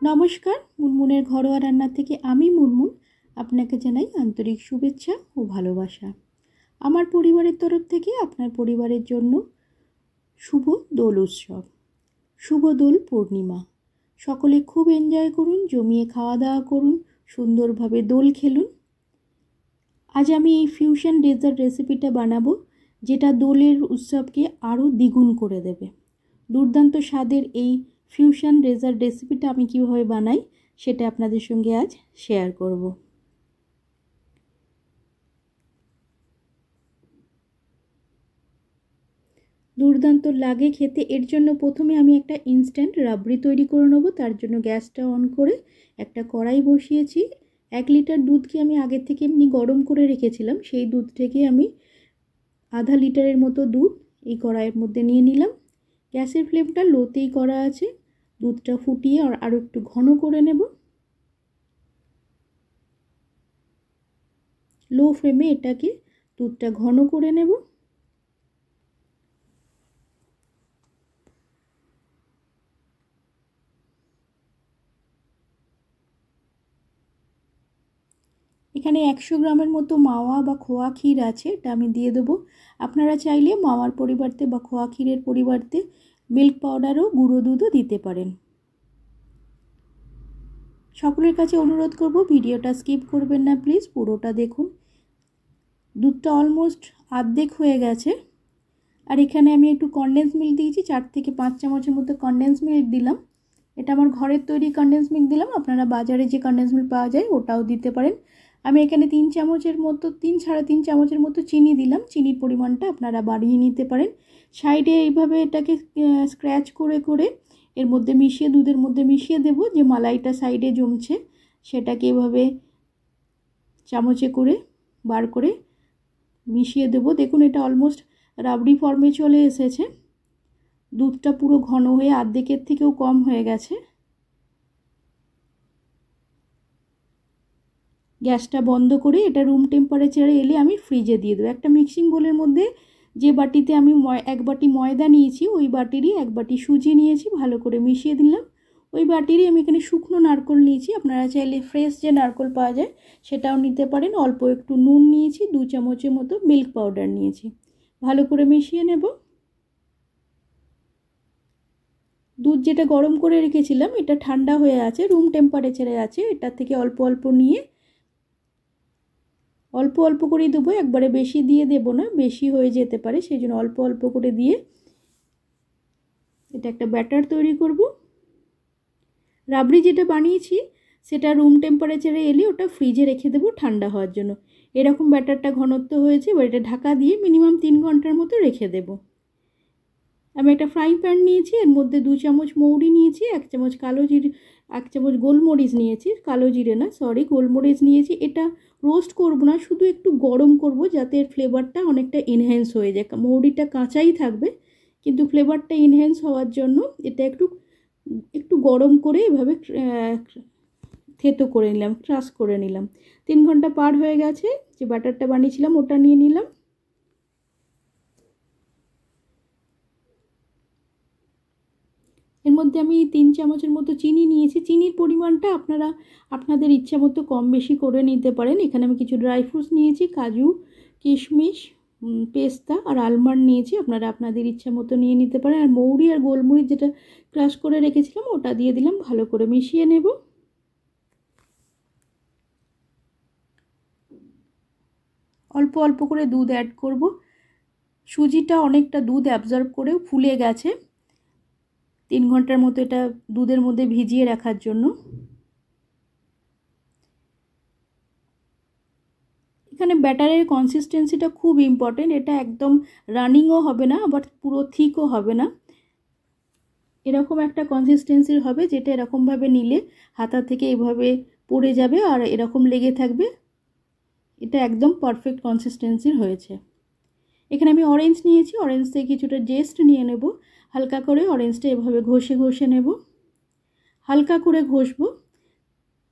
নমস্কার, মুনমুনের ঘরোয়া রান্না থেকে আমি মুনমুন আপনাকে জানাই আন্তরিক শুভেচ্ছা ও ভালোবাসা। আমার পরিবারের তরফ থেকে আপনার পরিবারের জন্য শুভ দোল উৎসব, শুভ দোল পূর্ণিমা। সকলে খুব এনজয় করুন, জমিয়ে খাওয়া দাওয়া করুন, সুন্দরভাবে দোল খেলুন। আজ আমি এই ফিউশন ডেজার্ট রেসিপিটা বানাবো, যেটা দোলের উৎসবকে আরও দ্বিগুণ করে দেবে। দুর্দান্ত স্বাদের এই ফিউশন ডেজার্ট রেসিপিটা আমি কীভাবে বানাই সেটা আপনাদের সঙ্গে আজ শেয়ার করব। দুর্দান্ত লাগে খেতে। এর জন্য প্রথমে আমি একটা ইনস্ট্যান্ট রাবড়ি তৈরি করে নেব। তার জন্য গ্যাসটা অন করে একটা কড়াই বসিয়েছি। 1 লিটার দুধকে আমি আগের থেকে এমনি গরম করে রেখেছিলাম। সেই দুধ থেকে আমি আধা লিটারের মতো দুধ এই কড়াইয়ের মধ্যে নিয়ে নিলাম। গ্যাসের ফ্লেমটা লোতেই করা আছে। দুধটা ফুটিয়ে আরও একটু ঘন করে নেব। লো ফ্লেমে এটাকে দুধটা ঘন করে নেব। এখানে 100 গ্রামের মতো মাওয়া বা খোয়া ক্ষীর আছে, এটা আমি দিয়ে দেবো। আপনারা চাইলে মাওয়ার পরিবর্তে বা খোয়া ক্ষীরের পরিবর্তে মিল্ক পাউডারও গুঁড়ো দুধও দিতে পারেন। সকলের কাছে অনুরোধ করব, ভিডিওটা স্কিপ করবেন না প্লিজ, পুরোটা দেখুন। দুধটা অলমোস্ট অর্ধেক হয়ে গেছে। আর এখানে আমি একটু কনডেন্স মিল্ক দিয়েছি, 4 থেকে 5 চামচের মতো কনডেন্স মিল্ক দিলাম। এটা আমার ঘরের তৈরি কনডেন্স মিল্ক দিলাম, আপনারা বাজারে যে কনডেন্স মিল্ক পাওয়া যায় ওটাও দিতে পারেন। আমি এখানে 3 চামচের মতো 3-3.5 চামচের মতো চিনি দিলাম। চিনির পরিমাণটা আপনারা বাড়িয়ে নিতে পারেন। সাইডে এইভাবে এটাকে স্ক্র্যাচ করে করে এর মধ্যে মিশিয়ে, দুধের মধ্যে মিশিয়ে দেব। যে মালাইটা সাইডে জমছে সেটাকে এভাবে চামচে করে বার করে মিশিয়ে দেব। দেখুন এটা অলমোস্ট রাবড়ি ফর্মে চলে এসেছে। দুধটা পুরো ঘন হয়ে অর্ধেকের থেকেও কম হয়ে গেছে। গ্যাসটা বন্ধ করে এটা রুম টেম্পারেচারে এলে আমি ফ্রিজে দিয়ে দেবো। একটা মিক্সিং বোলের মধ্যে যে বাটিতে আমি 1 বাটি ময়দা নিয়েছি ওই বাটিরই 1 বাটি সুজি নিয়েছি, ভালো করে মিশিয়ে দিলাম। ওই বাটিরই আমি এখানে শুকনো নারকেল নিয়েছি, আপনারা চাইলে ফ্রেশ যে নারকেল পাওয়া যায় সেটাও নিতে পারেন। অল্প একটু নুন নিয়েছি, 2 চামচের মতো মিল্ক পাউডার নিয়েছি, ভালো করে মিশিয়ে নেব। দুধ যেটা গরম করে রেখেছিলাম এটা ঠান্ডা হয়ে আছে, রুম টেম্পারেচারে আছে। এটা থেকে অল্প অল্প নিয়ে অল্প অল্প করে দেবো, একবারে বেশি দিয়ে দেব না, বেশি হয়ে যেতে পারে, সেই জন্য অল্প অল্প করে দিয়ে এটা একটা ব্যাটার তৈরি করব। রাবড়ি যেটা বানিয়েছি সেটা রুম টেম্পারেচারে এলে ওটা ফ্রিজে রেখে দেবো ঠান্ডা হওয়ার জন্য। এরকম ব্যাটারটা ঘনত্ব হয়েছে, এবার এটা ঢাকা দিয়ে মিনিমাম 3 ঘন্টার মতো রেখে দেব। আমি একটা ফ্রাইং প্যান নিয়েছি, এর মধ্যে 2 চামচ মৌরি নিয়েছি, 1 চামচ কালো জিরে, 1 চামচ গোলমরিচ নিয়েছি, কালো জিরে না সরি গোলমরিচ নিয়েছি। এটা রোস্ট করব না, শুধু একটু গরম করব যাতে এর ফ্লেভারটা অনেকটা এনহ্যান্স হয়ে যায়। মৌরিটা কাঁচাই থাকবে কিন্তু ফ্লেভারটা এনহ্যান্স হওয়ার জন্য এটা একটু গরম করে এভাবে থেতো করে নিলাম, ক্রাশ করে নিলাম। 3 ঘন্টা পার হয়ে গেছে। যে বাটারটা বানিয়েছিলাম ওটা নিয়ে নিলাম। এর মধ্যে আমি 3 চামচের মতো চিনি নিয়েছি। চিনির পরিমাণটা আপনারা আপনাদের ইচ্ছা মতো কম বেশি করে নিতে পারেন। এখানে আমি কিছু ড্রাই ফ্রুটস নিয়েছি, কাজু, কিশমিশ, পেস্তা আর আলমন্ড নিয়েছি, আপনারা আপনাদের ইচ্ছা মতো নিয়ে নিতে পারেন। আর মৌরি আর গোলমরিচ যেটা ক্রাশ করে রেখেছিলাম ওটা দিয়ে দিলাম, ভালো করে মিশিয়ে নেব। অল্প অল্প করে দুধ অ্যাড করব। সুজিটা অনেকটা দুধ অ্যাবজর্ব করেও ফুলে গেছে। 3 ঘন্টার মতো এটা দুধের মধ্যে ভিজিয়ে রাখার জন্য। এখানে ব্যাটারের কনসিস্টেন্সিটা খুব ইম্পর্টেন্ট। এটা একদম রানিংও হবে না আবার পুরো থিকও হবে না, এরকম একটা কনসিস্টেন্সির হবে যেটা এরকমভাবে নিলে হাতা থেকে এভাবে পড়ে যাবে আর এরকম লেগে থাকবে। এটা একদম পারফেক্ট কনসিস্টেন্সির হয়েছে। এখানে আমি অরেঞ্জ নিয়েছি, অরেঞ্জ থেকে কিছুটা জেস্ট নিয়ে নেব। হালকা করে অরেঞ্জটা এভাবে ঘষে ঘষে নেব, হালকা করে ঘষবো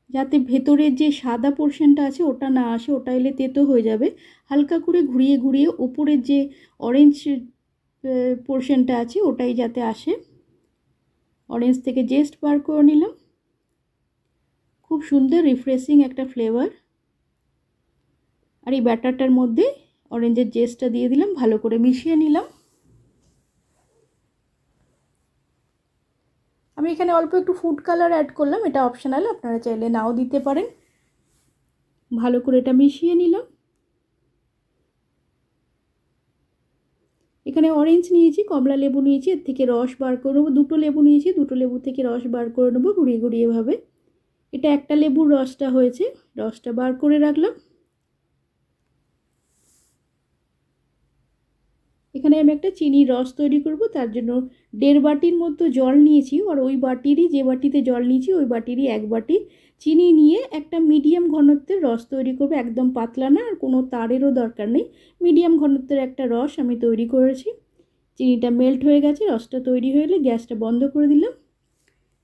যাতে ভেতরের যে সাদা পোর্শনটা আছে ওটা না আসে, ওটা এলে তেতো হয়ে যাবে। হালকা করে ঘুরিয়ে ঘুরিয়ে উপরের যে অরেঞ্জ পোর্শনটা আছে ওটাই যাতে আসে। অরেঞ্জ থেকে জেস্ট বার করে নিলাম। খুব সুন্দর রিফ্রেশিং একটা ফ্লেভার। আর এই ব্যাটারটার মধ্যে অরেঞ্জের জেসটা দিয়ে দিলাম, ভালো করে মিশিয়ে নিলাম। আমি এখানে অল্প একটু ফুড কালার অ্যাড করলাম, এটা অপশনাল, আপনারা চাইলে নাও দিতে পারেন। ভালো করে এটা মিশিয়ে নিলাম। এখানে অরেঞ্জ নিয়েছি, কমলা লেবু নিয়েছি, এর থেকে রস বার করে নেবো। দুটো লেবু নিয়েছি, দুটো লেবু থেকে রস বার করে নেবো ঘুরিয়ে ঘুরিয়ে ভাবে। এটা একটা লেবুর রসটা হয়েছে, রসটা বার করে রাখলাম। এখানে আমি একটা চিনির রস তৈরি করব, তার জন্য 1.5 বাটির মতো জল নিয়েছি। আর ওই বাটিরই, যে বাটিতে জল নিয়েছি ওই বাটিরই 1 বাটি চিনি নিয়ে একটা মিডিয়াম ঘনত্বের রস তৈরি করব। একদম পাতলা না, আর কোনো তারেরও দরকার নেই, মিডিয়াম ঘনত্বের একটা রস আমি তৈরি করেছি। চিনিটা মেল্ট হয়ে গেছে, রসটা তৈরি হয়ে গেলে গ্যাসটা বন্ধ করে দিলাম।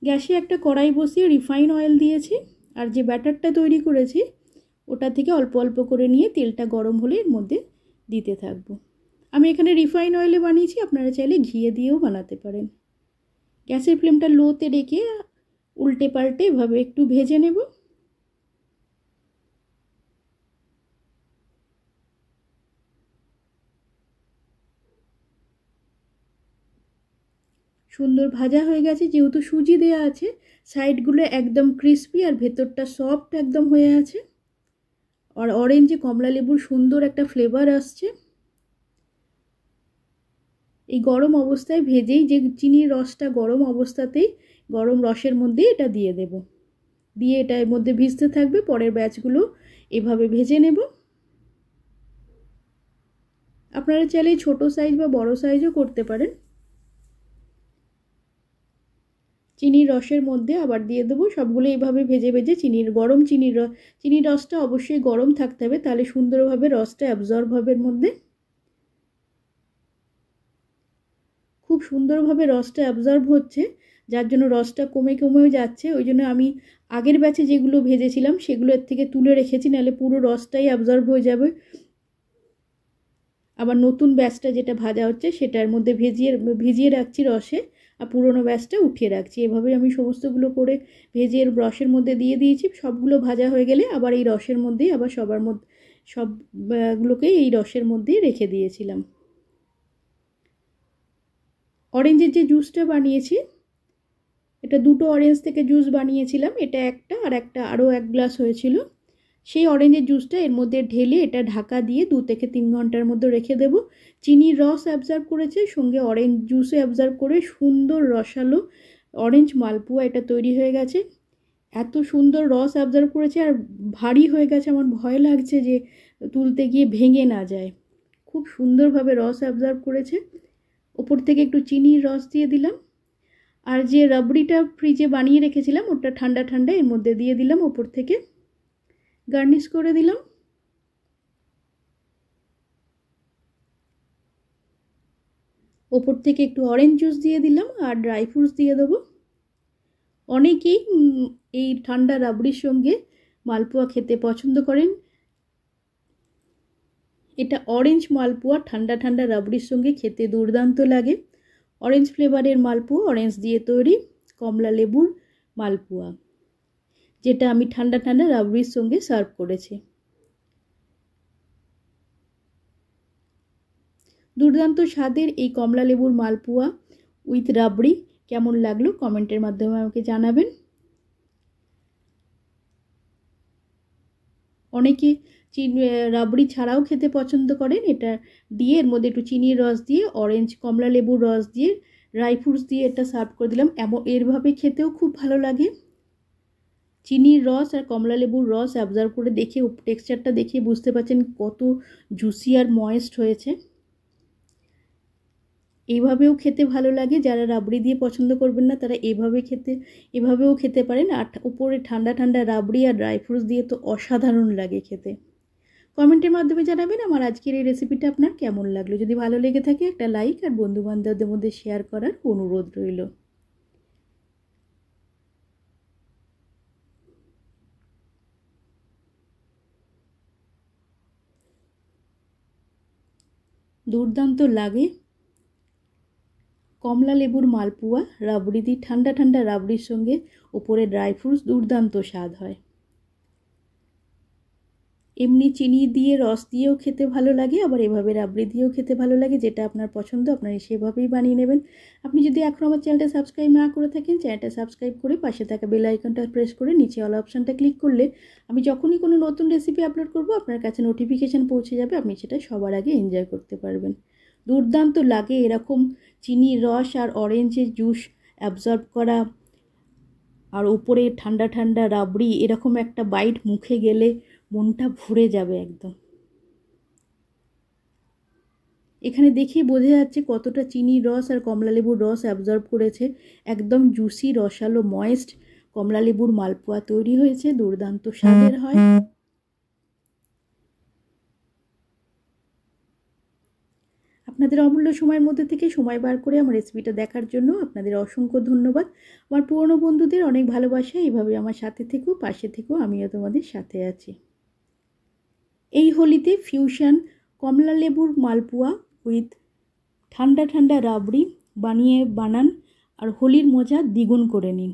গ্যাসে একটা কড়াই বসিয়ে রিফাইন অয়েল দিয়েছি। আর যে ব্যাটারটা তৈরি করেছি ওটা থেকে অল্প অল্প করে নিয়ে তেলটা গরম হলে এর মধ্যে দিতে থাকবো। আমি এখানে রিফাইন অয়েলে বানিয়েছি, আপনারা চাইলে ঘিয়ে দিয়েও বানাতে পারেন। গ্যাসের ফ্লেমটা লোতে রেখে উল্টে পাল্টে এভাবে একটু ভেজে নেব। সুন্দর ভাজা হয়ে গেছে, যেহেতু সুজি দেওয়া আছে সাইডগুলো একদম ক্রিস্পি আর ভেতরটা সফট একদম হয়ে আছে। আর অরেঞ্জে কমলা লেবুর সুন্দর একটা ফ্লেভার আসছে। এই গরম অবস্থায় ভেজেই, যে চিনির রসটা গরম অবস্থাতেই গরম রসের মধ্যে এটা দিয়ে দেব, দিয়ে এটা এর মধ্যে ভিজতে থাকবে। পরের ব্যাচগুলো এভাবে ভেজে নেব। আপনারা চাইলে ছোট সাইজ বা বড় সাইজও করতে পারেন। চিনির রসের মধ্যে আবার দিয়ে দেবো সবগুলো এইভাবে ভেজে ভেজে। চিনির রসটা অবশ্যই গরম থাকতে হবে, তাহলে সুন্দরভাবে রসটা অ্যাবজর্ব হবে এর মধ্যে। খুব সুন্দরভাবে রসটা অ্যাবজর্ব হচ্ছে, যার জন্য রসটা কমে কমেও যাচ্ছে। ওই জন্য আমি আগের ব্যাচে যেগুলো ভেজেছিলাম সেগুলো এর থেকে তুলে রেখেছি, নাহলে পুরো রসটাই অ্যাবজর্ব হয়ে যাবে। আবার নতুন ব্যাচটা যেটা ভাজা হচ্ছে সেটার মধ্যে ভিজিয়ে রাখছি রসে, আর পুরনো ব্যাচটা উঠিয়ে রাখছি। এভাবে আমি সমস্তগুলো করে ভেজে রসের মধ্যে দিয়ে দিয়েছি। সবগুলো ভাজা হয়ে গেলে আবার এই রসের মধ্যেই আবার সবগুলোকেই এই রসের মধ্যেই রেখে দিয়েছিলাম। অরেঞ্জের যে জুসটা বানিয়েছি, এটা দুটো অরেঞ্জ থেকে জুস বানিয়েছিলাম, এটা একটা, আর একটা আরও 1 গ্লাস হয়েছিল। সেই অরেঞ্জের জুসটা এর মধ্যে ঢেলে এটা ঢাকা দিয়ে 2 থেকে 3 ঘন্টার মধ্যে রেখে দেব। চিনির রস অ্যাবজর্ব করেছে, সঙ্গে অরেঞ্জ জুসও অ্যাবজর্ব করে সুন্দর রসালো অরেঞ্জ মালপোয়া এটা তৈরি হয়ে গেছে। এত সুন্দর রস অ্যাবজর্ব করেছে আর ভারী হয়ে গেছে, আমার ভয় লাগছে যে তুলতে গিয়ে ভেঙে না যায়। খুব সুন্দরভাবে রস অ্যাবজর্ব করেছে। ওপর থেকে একটু চিনির রস দিয়ে দিলাম। আর যে রাবড়িটা ফ্রিজে বানিয়ে রেখেছিলাম ওটা ঠান্ডা ঠান্ডা এর মধ্যে দিয়ে দিলাম, ওপর থেকে গার্নিশ করে দিলাম। ওপর থেকে একটু অরেঞ্জ জুস দিয়ে দিলাম আর ড্রাই ফ্রুটস দিয়ে দেবো। অনেকেই এই ঠান্ডা রাবড়ির সঙ্গে মালপোয়া খেতে পছন্দ করেন। এটা অরেঞ্জ মালপোয়া ঠান্ডা ঠান্ডা রাবড়ির সঙ্গে খেতে দুর্দান্ত লাগে। অরেঞ্জ ফ্লেভারের মালপোয়া, অরেঞ্জ দিয়ে তৈরি কমলা লেবুর মালপোয়া, যেটা আমি ঠান্ডা ঠান্ডা রাবড়ির সঙ্গে সার্ভ করেছি। দুর্দান্ত স্বাদের এই কমলা লেবুর মালপোয়া উইথ রাবড়ি কেমন লাগলো কমেন্টের মাধ্যমে আমাকে জানাবেন। অনেকে রাবড়ি ছাড়াও খেতে পছন্দ করেন। এটা দিয়ে এর মধ্যে একটু চিনির রস দিয়ে, অরেঞ্জ কমলা লেবুর রস দিয়ে, ড্রাই ফ্রুটস দিয়ে এটা সার্ভ করে দিলাম। এরভাবে খেতেও খুব ভালো লাগে। চিনির রস আর কমলা লেবুর রস অ্যাবজর্ব করে দেখে টেক্সচারটা দেখে বুঝতে পারছেন কত জুসি আর ময়েস্ট হয়েছে। এইভাবেও খেতে ভালো লাগে, যারা রাবড়ি দিয়ে পছন্দ করবেন না তারা এভাবেও খেতে পারেন। আর উপরে ঠান্ডা ঠান্ডা রাবড়ি আর ড্রাই ফ্রুটস দিয়ে তো অসাধারণ লাগে খেতে। কমেন্টের মাধ্যমে জানাবেন আমার আজকের এই রেসিপিটা আপনার কেমন লাগলো। যদি ভালো লেগে থাকে একটা লাইক আর বন্ধুবান্ধবদের মধ্যে শেয়ার করার অনুরোধ রইল। দুর্দান্ত লাগে। কমলা লেবুর মালপোয়া রাবড়ি দিয়ে, ঠান্ডা ঠান্ডা রাবড়ির সঙ্গে ওপরে ড্রাই ফ্রুটস, দুর্দান্ত স্বাদ হয়। এমনি চিনি দিয়ে রস দিয়েও খেতে ভালো লাগে, আবার এভাবে রাবড়ি দিয়েও খেতে ভালো লাগে, যেটা আপনার পছন্দ আপনারা সেভাবেই বানিয়ে নেবেন। আপনি যদি এখন আমার চ্যানেলটা সাবস্ক্রাইব না করে থাকেন, চ্যানেলটা সাবস্ক্রাইব করে পাশে থাকা বেল আইকনটা প্রেস করে নিচে অল অপশানটা ক্লিক করলে আমি যখনই কোনো নতুন রেসিপি আপলোড করব আপনার কাছে নোটিফিকেশান পৌঁছে যাবে, আপনি সেটা সবার আগে এনজয় করতে পারবেন। দুর্দান্ত লাগে এরকম চিনির রস আর অরেঞ্জের জুস অ্যাবজর্ব করা, আর উপরে ঠান্ডা ঠান্ডা রাবড়ি, এরকম একটা বাইট মুখে গেলে মনটা ভরে যাবে একদম। এখানে দেখেই বোঝা যাচ্ছে কতটা চিনির রস আর কমলালেবুর রস অ্যাবজর্ব করেছে। একদম জুসি, রসালো, ময়েস্ট কমলালেবুর মালপোয়া তৈরি হয়েছে, দুর্দান্ত স্বাদের হয়। আপনাদের অমূল্য সময়ের মধ্যে থেকে সময় বার করে আমার রেসিপিটা দেখার জন্য আপনাদের অসংখ্য ধন্যবাদ। আমার পুরনো বন্ধুদের অনেক ভালোবাসা, এইভাবে আমার সাথে থেকো, পাশে থেকো, আমিও তোমাদের সাথে আছি। এই হোলিতে ফিউশন কমলা লেবুর মালপোয়া উইথ ঠান্ডা ঠান্ডা রাবড়ি বানান আর হোলির মজা দ্বিগুণ করে নিন।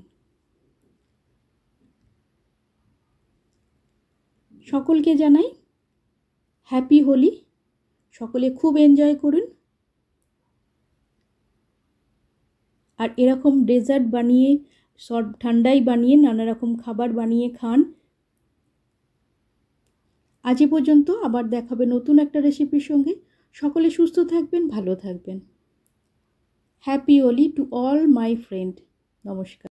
সকলকে জানাই হ্যাপি হোলি, সকলে খুব এনজয় করুন। আর এরকম ডেজার্ট বানিয়ে, ঠান্ডাই বানিয়ে, নানা রকম খাবার বানিয়ে খান। আজ পর্যন্ত, আবার দেখাবে নতুন একটা রেসিপির সঙ্গে। সকলে সুস্থ থাকবেন, ভালো থাকবেন। Happy Holi to all my friend. নমস্কার।